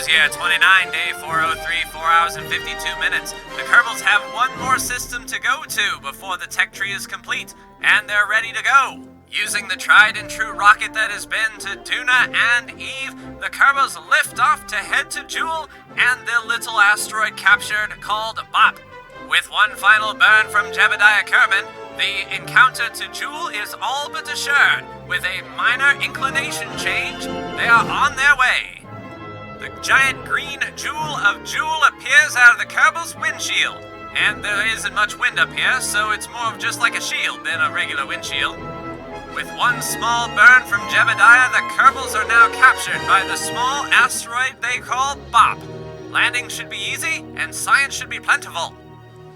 Mars year 29, day 403, 4 hours and 52 minutes. The Kerbals have one more system to go to before the tech tree is complete, and they're ready to go. Using the tried and true rocket that has been to Duna and Eve, the Kerbals lift off to head to Jewel and the little asteroid captured called Bop. With one final burn from Jebediah Kerbin, the encounter to Jewel is all but assured. With a minor inclination change, they are on their way. The giant green jewel of Jewel appears out of the Kerbals' windshield, and there isn't much wind up here, so it's more of just like a shield than a regular windshield. With one small burn from Jebediah, the Kerbals are now captured by the small asteroid they call Bop. Landing should be easy, and science should be plentiful.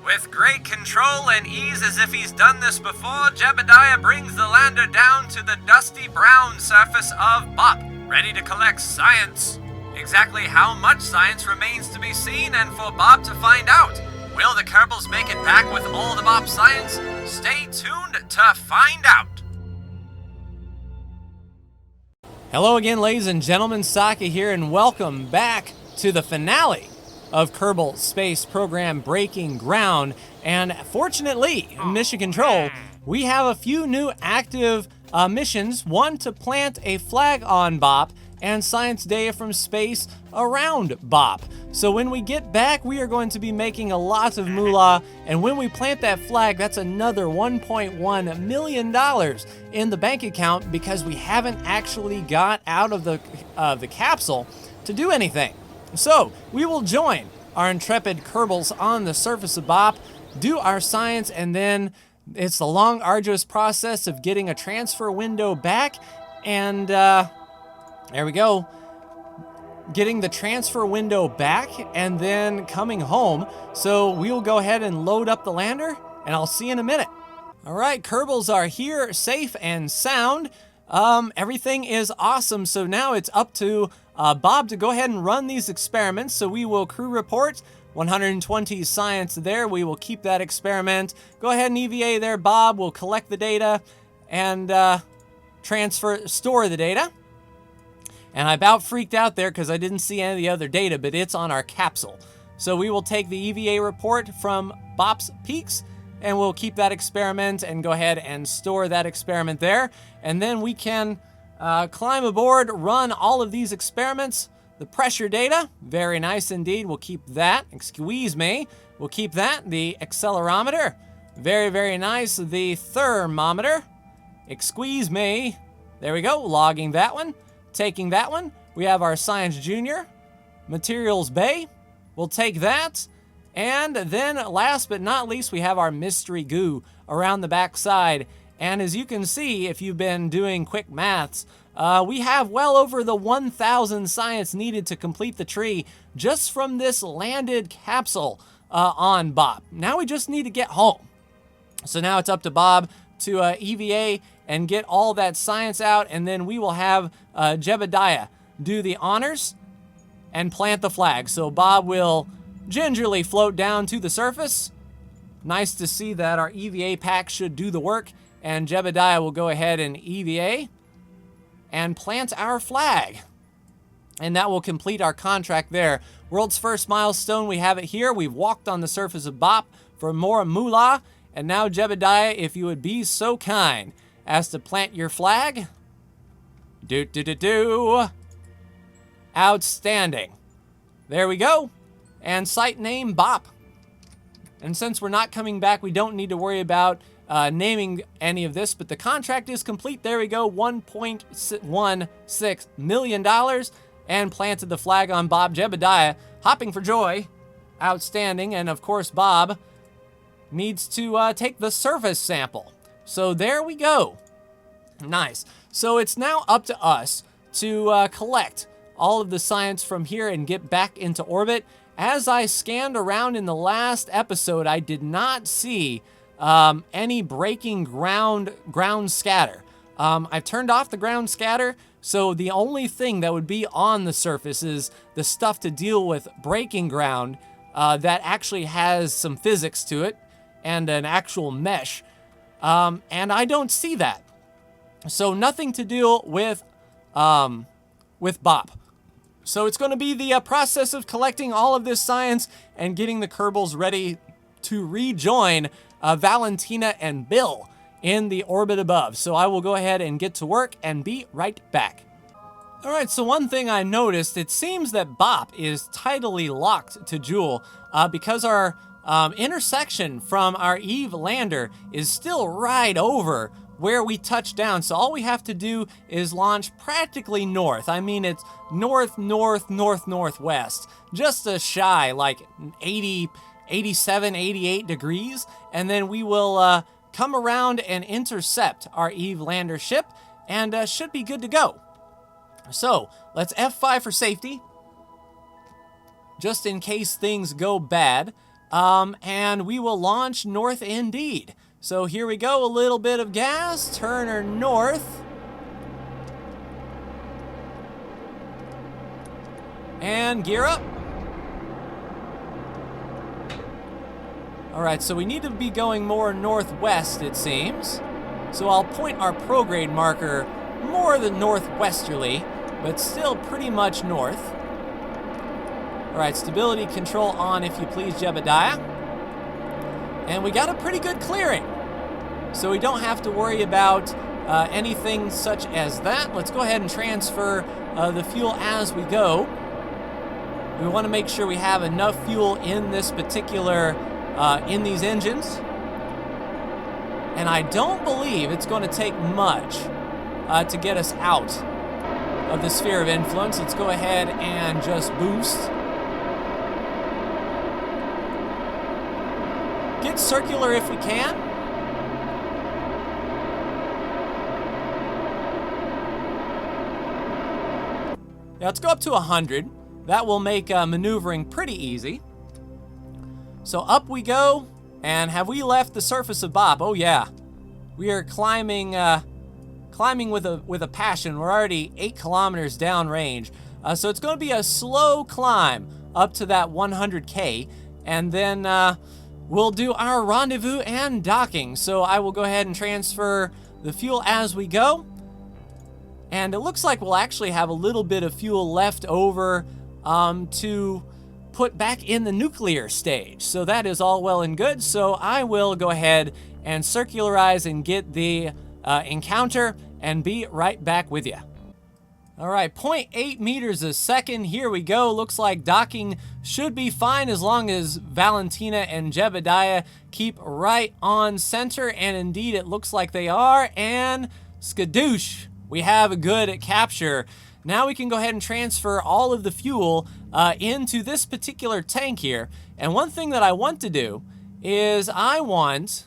With great control and ease as if he's done this before, Jebediah brings the lander down to the dusty brown surface of Bop, ready to collect science. Exactly how much science remains to be seen and for Bob to find out. Will the Kerbals make it back with all the Bop science? Stay tuned to find out. Hello again, ladies and gentlemen, Saka here, and welcome back to the finale of Kerbal Space Program Breaking Ground. And fortunately, in Mission Control, we have a few new active missions. One to plant a flag on Bop, and science data from space around Bop. So when we get back, we are going to be making a lot of moolah, and when we plant that flag, that's another $1.1 million in the bank account because we haven't actually got out of the capsule to do anything. So we will join our intrepid Kerbals on the surface of Bop, do our science, and then it's the long, arduous process of getting a transfer window back, and there we go. Getting the transfer window back and then coming home. So we'll go ahead and load up the lander, and I'll see you in a minute. All right, Kerbals are here, safe and sound. Everything is awesome. So now it's up to Bob to go ahead and run these experiments. So we will crew report 120 science there. We will keep that experiment. Go ahead and EVA there, Bob. We'll collect the data and store the data. And I about freaked out there because I didn't see any of the other data, but it's on our capsule. So we will take the EVA report from Bop's Peaks, and we'll keep that experiment and go ahead and store that experiment there. And then we can climb aboard, run all of these experiments. The pressure data, very nice indeed. We'll keep that. Excuse me. We'll keep that. The accelerometer, very, very nice. The thermometer, excuse me. There we go, logging that one. Taking that one, we have our Science Junior, Materials Bay, we'll take that, and then last but not least, we have our Mystery Goo around the back side. And as you can see, if you've been doing quick maths, we have well over the 1,000 science needed to complete the tree just from this landed capsule on Bob. Now we just need to get home. So now it's up to Bob to EVA and get all that science out, and then we will have Jebediah do the honors and plant the flag. So Bob will gingerly float down to the surface. Nice to see that our EVA pack should do the work, and Jebediah will go ahead and EVA and plant our flag. And that will complete our contract there. World's first milestone, we have it here. We've walked on the surface of Bop for more moolah. And now, Jebediah, if you would be so kind as to plant your flag. Outstanding. There we go. And site name, Bop. And since we're not coming back, we don't need to worry about naming any of this, but the contract is complete. There we go, $1.16 million, and planted the flag on Bob. Jebediah hopping for joy. Outstanding. And of course, Bob needs to take the surface sample. So there we go. Nice. So it's now up to us to collect all of the science from here and get back into orbit. As I scanned around in the last episode, I did not see any breaking ground scatter. I've turned off the ground scatter, so the only thing that would be on the surface is the stuff to deal with breaking ground that actually has some physics to it and an actual mesh. And I don't see that. So nothing to deal with Bop. So it's going to be the process of collecting all of this science and getting the Kerbals ready to rejoin Valentina and Bill in the orbit above. So I will go ahead and get to work and be right back. All right, so one thing I noticed, it seems that Bop is tidally locked to Joule because our intersection from our Eve lander is still right over where we touched down. So all we have to do is launch practically north. I mean, it's north, north, north, northwest, just a shy, like 80, 87, 88 degrees. And then we will come around and intercept our Eve lander ship and should be good to go. So let's F5 for safety, just in case things go bad. And we will launch north indeed. So here we go, a little bit of gas, turn her north. And gear up. All right, so we need to be going more northwest, it seems. So I'll point our prograde marker more than northwesterly, but still pretty much north. All right, stability control on, if you please, Jebediah. And we got a pretty good clearing, so we don't have to worry about anything such as that. Let's go ahead and transfer the fuel as we go. We want to make sure we have enough fuel in this particular, in these engines. And I don't believe it's going to take much to get us out of the sphere of influence. Let's go ahead and just boost. Get circular if we can. Yeah, let's go up to 100. That will make maneuvering pretty easy. So up we go. And have we left the surface of Bop? Oh yeah. We are climbing with a passion. We're already 8 kilometers downrange. So it's going to be a slow climb up to that 100K. And then we'll do our rendezvous and docking. So I will go ahead and transfer the fuel as we go. And it looks like we'll actually have a little bit of fuel left over to put back in the nuclear stage. So that is all well and good. So I will go ahead and circularize and get the encounter and be right back with you. All right, 0.8 meters a second. Here we go. Looks like docking should be fine as long as Valentina and Jebediah keep right on center. And indeed, it looks like they are. And skadoosh, we have a good capture. Now we can go ahead and transfer all of the fuel into this particular tank here. And one thing that I want to do is I want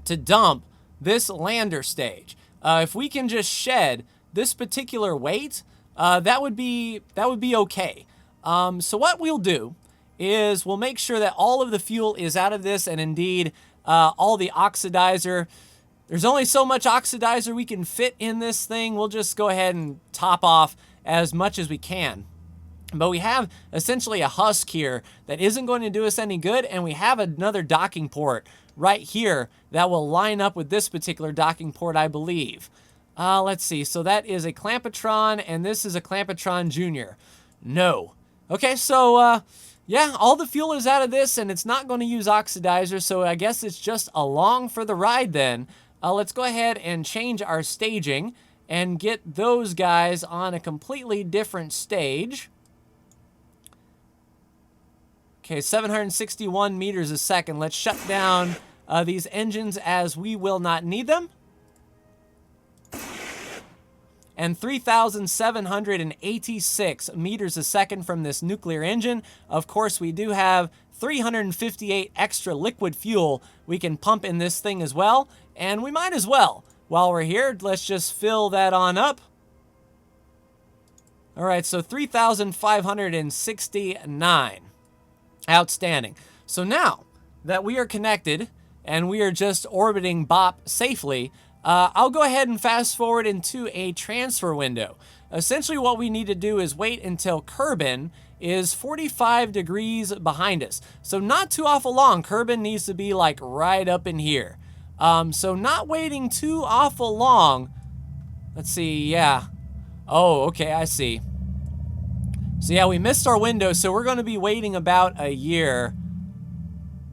to dump this lander stage. If we can just shed this particular weight, that would be okay. So what we'll do is we'll make sure that all of the fuel is out of this, and indeed all the oxidizer. There's only so much oxidizer we can fit in this thing. We'll just go ahead and top off as much as we can. But we have essentially a husk here that isn't going to do us any good, and we have another docking port right here that will line up with this particular docking port, I believe. Let's see. So that is a Clampetron, and this is a Clampetron Junior. No. Okay, so yeah, all the fuel is out of this, and it's not going to use oxidizer, so I guess it's just along for the ride then. Let's go ahead and change our staging and get those guys on a completely different stage. Okay, 761 meters a second. Let's shut down these engines as we will not need them. And 3,786 meters a second from this nuclear engine. Of course, we do have 358 extra liquid fuel we can pump in this thing as well. And we might as well. While we're here, let's just fill that on up. All right, so 3,569. Outstanding. So now that we are connected and we are just orbiting Bop safely, I'll go ahead and fast forward into a transfer window. Essentially what we need to do is wait until Kerbin is 45 degrees behind us. So not too awful long. Kerbin needs to be like right up in here. So not waiting too awful long. Let's see, yeah. Oh, okay, I see. So yeah, we missed our window, so we're going to be waiting about a year.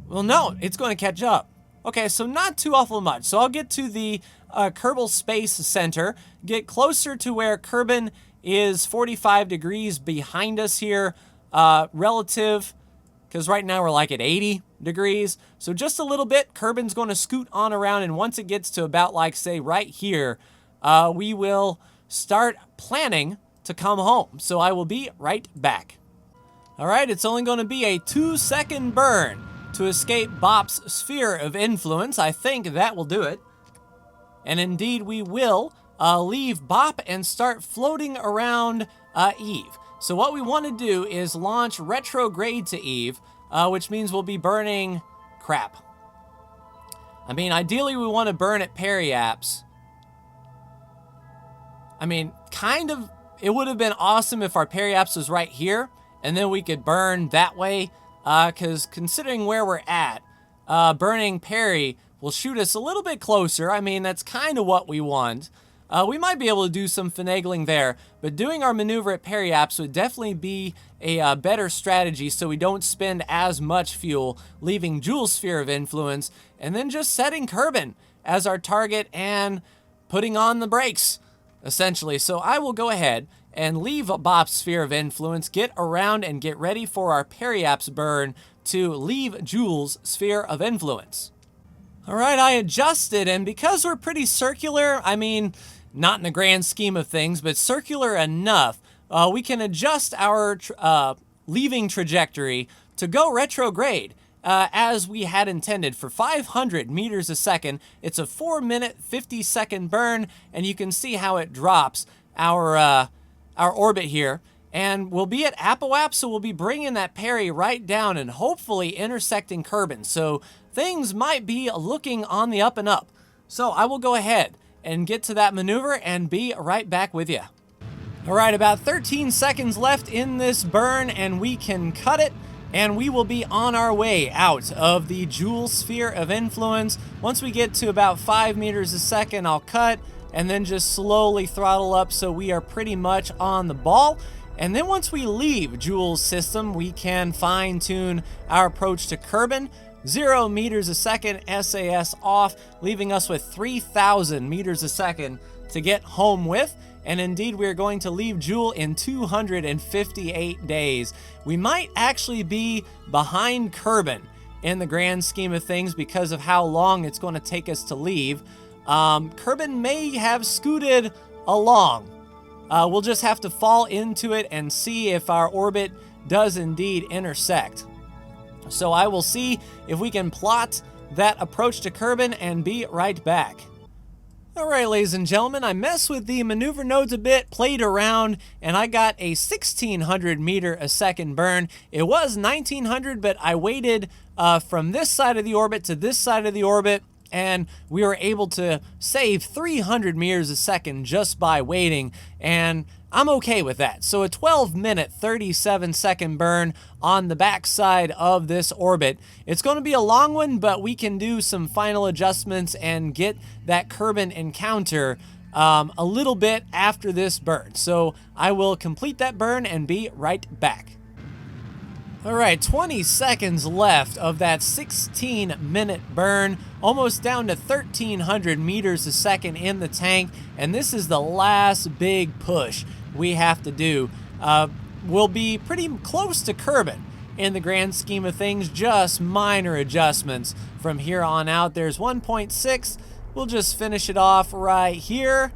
Well, no, it's going to catch up. Okay, so not too awful much. So I'll get to the Kerbal Space Center, get closer to where Kerbin is 45 degrees behind us here, relative, because right now we're like at 80 degrees. So just a little bit, Kerbin's going to scoot on around, and once it gets to about, like, say, right here, we will start planning to come home. So I will be right back. All right, it's only going to be a 2-second burn to escape Bop's sphere of influence. I think that will do it. And indeed, we will leave Bop and start floating around Eve. So what we want to do is launch retrograde to Eve, which means we'll be burning crap. I mean, ideally, we want to burn at periapse. I mean, kind of, it would have been awesome if our periapse was right here, and then we could burn that way, because considering where we're at, burning peri will shoot us a little bit closer. I mean, that's kind of what we want. We might be able to do some finagling there, but doing our maneuver at periapse would definitely be a better strategy so we don't spend as much fuel, leaving Joule's sphere of influence, and then just setting Kerbin as our target and putting on the brakes, essentially. So I will go ahead and leave Bop's sphere of influence, get around and get ready for our periapse burn to leave Joule's sphere of influence. All right, I adjusted, and because we're pretty circular, I mean, not in the grand scheme of things, but circular enough, we can adjust our leaving trajectory to go retrograde as we had intended for 500 meters a second. It's a 4-minute, 50-second burn, and you can see how it drops our orbit here. And we'll be at Apoap, so we'll be bringing that peri right down and hopefully intersecting Kerbin. So things might be looking on the up and up. So I will go ahead and get to that maneuver and be right back with you. All right, about 13 seconds left in this burn, and we can cut it, and we will be on our way out of the Joule sphere of influence. Once we get to about 5 meters a second, I'll cut, and then just slowly throttle up so we are pretty much on the ball. And then once we leave Joule's system, we can fine-tune our approach to Kerbin. 0 meters a second SAS off, leaving us with 3,000 meters a second to get home with. And indeed, we are going to leave Joule in 258 days. We might actually be behind Kerbin in the grand scheme of things because of how long it's going to take us to leave. Kerbin may have scooted along. We'll just have to fall into it and see if our orbit does indeed intersect. So I will see if we can plot that approach to Kerbin and be right back. All right, ladies and gentlemen, I messed with the maneuver nodes a bit, played around, and I got a 1,600 meter a second burn. It was 1,900, but I waited from this side of the orbit to this side of the orbit, and we were able to save 300 meters a second just by waiting, and I'm okay with that. So a 12-minute, 37-second burn on the backside of this orbit. It's going to be a long one, but we can do some final adjustments and get that Kerbin encounter a little bit after this burn. So I will complete that burn and be right back. All right, 20 seconds left of that 16-minute burn, almost down to 1,300 meters a second in the tank, and this is the last big push we have to do. We'll be pretty close to Kerbin in the grand scheme of things, just minor adjustments from here on out. There's 1.6. We'll just finish it off right here,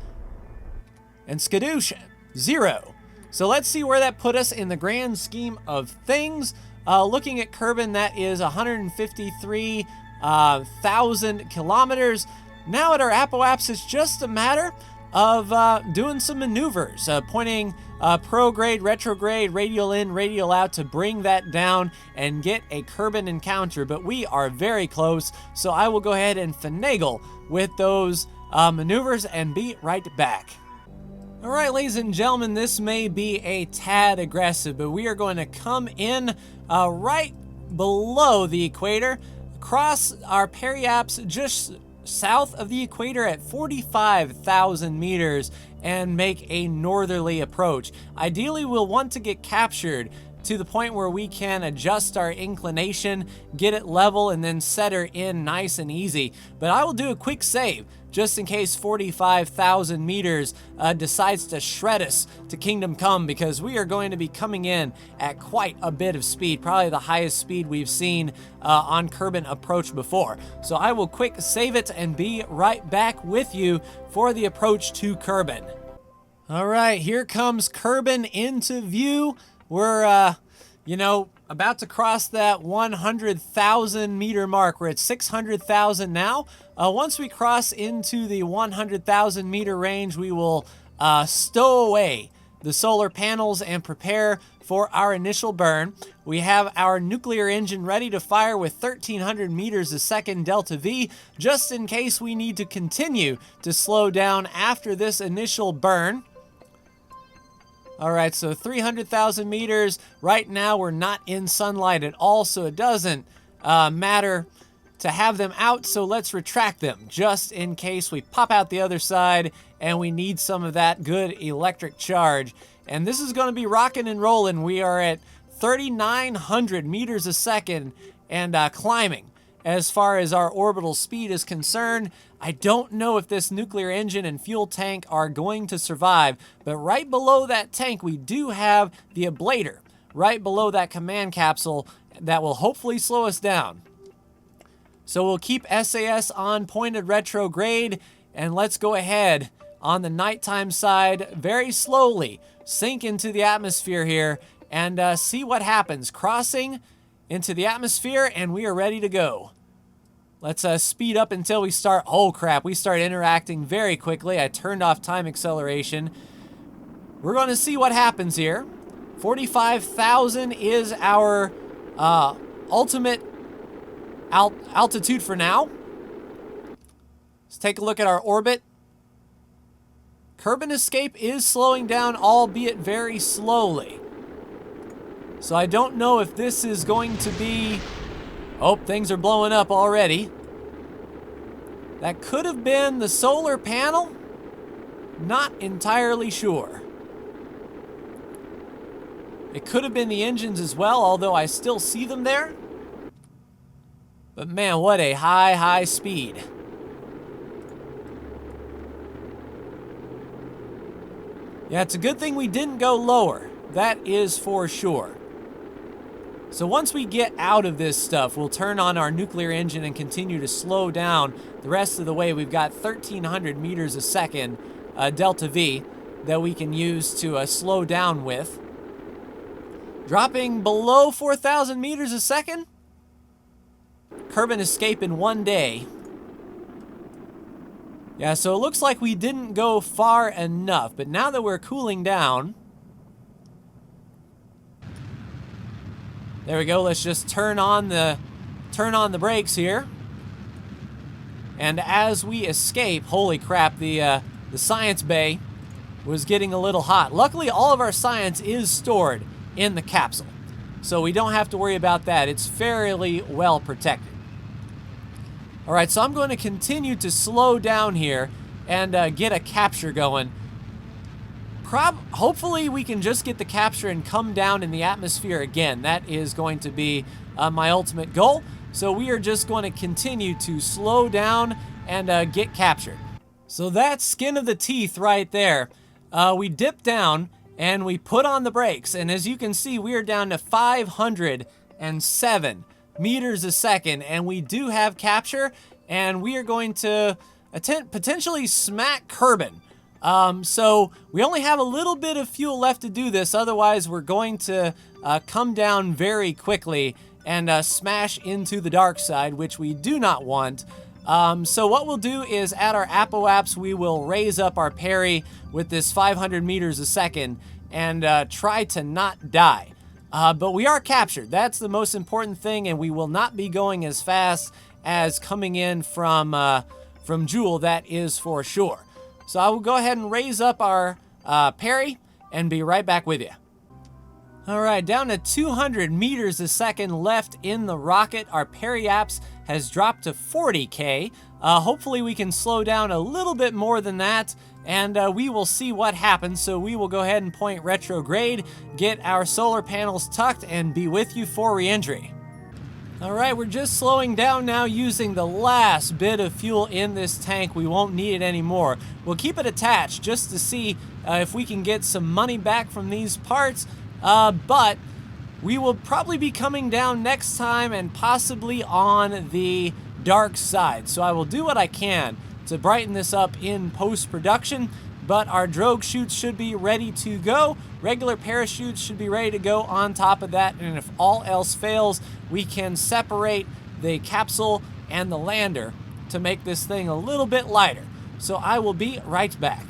and skadoosh, 0. So let's see where that put us in the grand scheme of things. Looking at Kerbin, that is 153,000 kilometers. Now at our apoapse, it's just a matter of doing some maneuvers, pointing prograde, retrograde, radial in, radial out to bring that down and get a Kerbin encounter. But we are very close, so I will go ahead and finagle with those maneuvers and be right back. All right, ladies and gentlemen, this may be a tad aggressive, but we are going to come in right below the equator, cross our periapse just south of the equator at 45,000 meters and make a northerly approach. Ideally, we'll want to get captured to the point where we can adjust our inclination, get it level, and then set her in nice and easy. But I will do a quick save just in case 45,000 meters decides to shred us to Kingdom Come, because we are going to be coming in at quite a bit of speed, probably the highest speed we've seen on Kerbal approach before. So I will quick save it and be right back with you for the approach to Kerbal. All right, here comes Kerbal into view. We're, about to cross that 100,000 meter mark. We're at 600,000 now. Once we cross into the 100,000 meter range, we will stow away the solar panels and prepare for our initial burn. We have our nuclear engine ready to fire with 1,300 meters a second delta V, just in case we need to continue to slow down after this initial burn. All right, so 300,000 meters. Right now, we're not in sunlight at all, so it doesn't matter to have them out. So let's retract them just in case we pop out the other side and we need some of that good electric charge. And this is going to be rocking and rolling. We are at 3,900 meters a second and climbing. As far as our orbital speed is concerned, I don't know if this nuclear engine and fuel tank are going to survive, but right below that tank, we do have the ablator, right below that command capsule that will hopefully slow us down. So we'll keep SAS on pointed retrograde, and let's go ahead on the nighttime side very slowly, sink into the atmosphere here, and see what happens. Crossing into the atmosphere, and we are ready to go. Let's speed up until we start. Oh crap, we start interacting very quickly. I turned off time acceleration. We're going to see what happens here. 45,000 is our ultimate altitude for now. Let's take a look at our orbit. Kerbal escape is slowing down, albeit very slowly. So I don't know if this is going to be... Oh, things are blowing up already. That could have been the solar panel. Not entirely sure. It could have been the engines as well, although I still see them there. But man, what a high speed. Yeah, it's a good thing we didn't go lower. That is for sure. So once we get out of this stuff, we'll turn on our nuclear engine and continue to slow down the rest of the way. We've got 1,300 meters a second delta V that we can use to slow down with. Dropping below 4,000 meters a second. Kerbal escape in 1 day. Yeah, so it looks like we didn't go far enough, but now that we're cooling down... There we go. Let's just turn on the brakes here. And as we escape, holy crap, the science bay was getting a little hot. Luckily, all of our science is stored in the capsule, so we don't have to worry about that. It's fairly well protected. All right, so I'm going to continue to slow down here and get a capture going. Hopefully we can just get the capture and come down in the atmosphere again. That is going to be my ultimate goal. So we are just going to continue to slow down and get captured. So that's skin of the teeth right there. We dip down and we put on the brakes. And as you can see, we are down to 507 meters a second. And we do have capture. And we are going to potentially smack Kerbal. So we only have a little bit of fuel left to do this. Otherwise, we're going to come down very quickly and smash into the dark side, which we do not want. So what we'll do is at our apoapse, we will raise up our parry with this 500 meters a second and try to not die. But we are captured. That's the most important thing, and we will not be going as fast as coming in from Jewel. That is for sure. So I will go ahead and raise up our parry and be right back with you. All right, down to 200 meters a second left in the rocket. Our parry apse has dropped to 40K. Hopefully we can slow down a little bit more than that, and we will see what happens. So we will go ahead and point retrograde, get our solar panels tucked, and be with you for re-entry. All right, we're just slowing down now using the last bit of fuel in this tank. We won't need it anymore. We'll keep it attached just to see if we can get some money back from these parts, but we will probably be coming down next time and possibly on the dark side. So I will do what I can to brighten this up in post-production, but our drogue chutes should be ready to go. Regular parachutes should be ready to go on top of that, and if all else fails, we can separate the capsule and the lander to make this thing a little bit lighter. So I will be right back.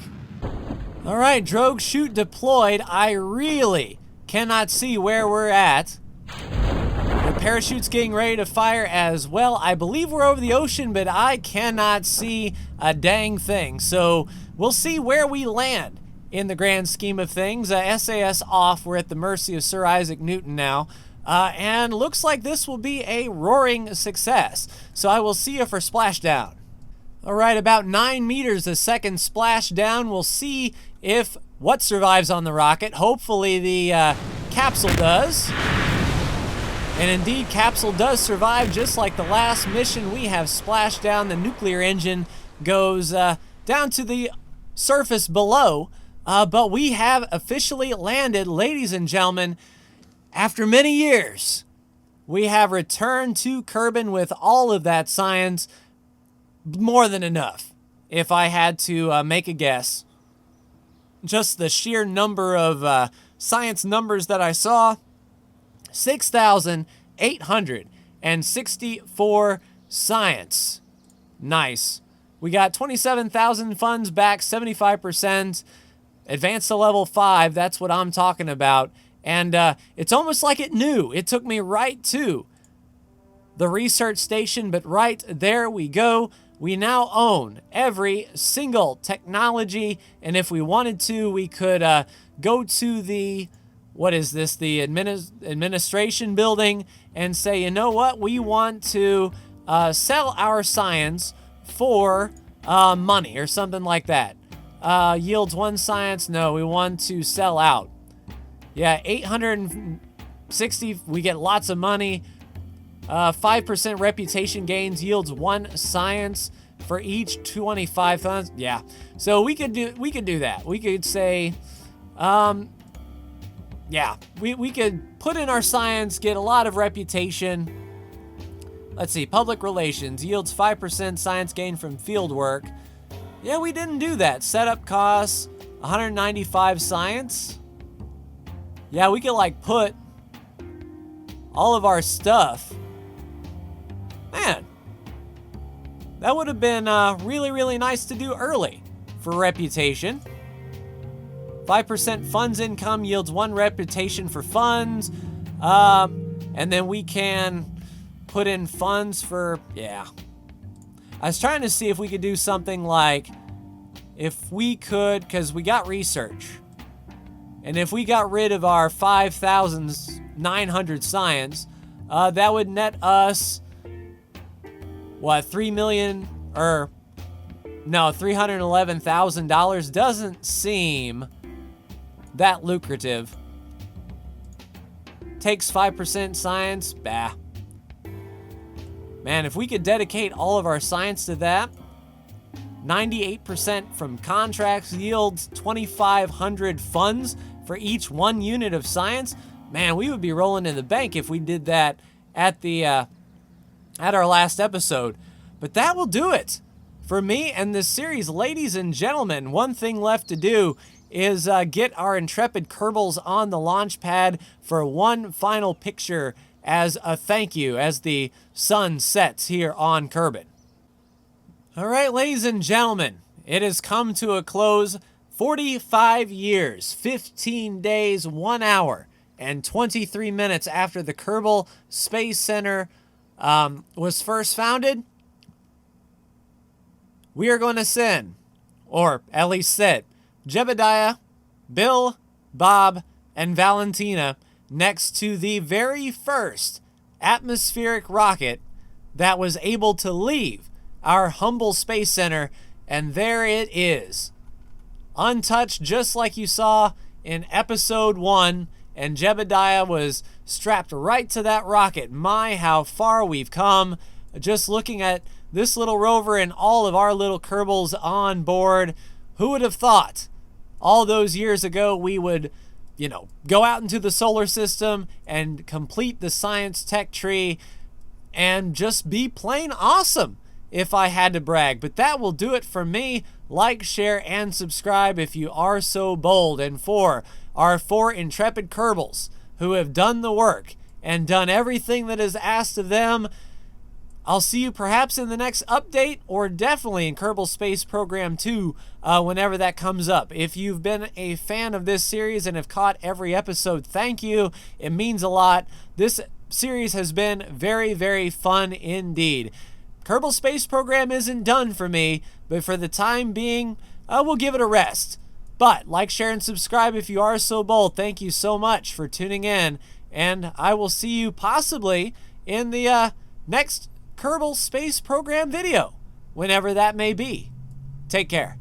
All right, drogue chute deployed. I really cannot see where we're at. The parachute's getting ready to fire as well. I believe we're over the ocean, but I cannot see a dang thing. So we'll see where we land in the grand scheme of things. SAS off. We're at the mercy of Sir Isaac Newton now. And looks like this will be a roaring success. So I will see you for splashdown. All right, about 9 meters a second splashdown. We'll see if what survives on the rocket. Hopefully the capsule does. And indeed, capsule does survive, just like the last mission. We have splashed down. The nuclear engine goes down to the surface below. But we have officially landed, ladies and gentlemen. After many years, we have returned to Kerbin with all of that science. More than enough, if I had to make a guess. Just the sheer number of science numbers that I saw, 6,864 science. Nice. We got 27,000 funds back, 75%. Advanced to level 5, that's what I'm talking about. And it's almost like it knew. It took me right to the research station, but right there we go. We now own every single technology, and if we wanted to, we could go to the, what is this, the administration building and say, you know what, we want to sell our science for money or something like that. Yields 1 science, no, we want to sell out. Yeah, 860, we get lots of money. 5% reputation gains yields 1 science for each 25 funds. Yeah, so we could do that. We could say, yeah, we could put in our science, get a lot of reputation. Let's see, public relations yields 5% science gain from field work. Yeah, we didn't do that. Setup costs 195 science. Yeah, we could like put all of our stuff. Man, that would have been really, really nice to do early for reputation. 5% funds income yields 1 reputation for funds. And then we can put in funds for, yeah. I was trying to see if we could do something like, if we could, because we got research. And if we got rid of our 5,900 science, that would net us, what, $311,000 doesn't seem that lucrative. Takes 5% science, bah. Man, if we could dedicate all of our science to that, 98% from contracts yields 2,500 funds for each 1 unit of science. Man, we would be rolling in the bank if we did that at the at our last episode. But that will do it for me and this series, ladies and gentlemen. One thing left to do is get our intrepid Kerbals on the launch pad for one final picture as a thank you as the sun sets here on Kerbin. All right, ladies and gentlemen, it has come to a close. 45 years, 15 days, 1 hour, and 23 minutes after the Kerbal Space Center was first founded, we are going to send, or at least sit, Jebediah, Bill, Bob, and Valentina next to the very first atmospheric rocket that was able to leave our humble space center, and there it is. Untouched, just like you saw in episode 1, and Jebediah was strapped right to that rocket. My, how far we've come. Just looking at this little rover and all of our little Kerbals on board. Who would have thought all those years ago we would, go out into the solar system and complete the science tech tree and just be plain awesome, if I had to brag. But that will do it for me. Like, share, and subscribe if you are so bold. And for our 4 intrepid Kerbals who have done the work and done everything that is asked of them, I'll see you perhaps in the next update, or definitely in Kerbal Space Program 2 whenever that comes up. If you've been a fan of this series and have caught every episode, thank you. It means a lot. This series has been very, very fun indeed. Kerbal Space Program isn't done for me, but for the time being, we'll give it a rest. But like, share, and subscribe if you are so bold. Thank you so much for tuning in, and I will see you possibly in the next Kerbal Space Program video, whenever that may be. Take care.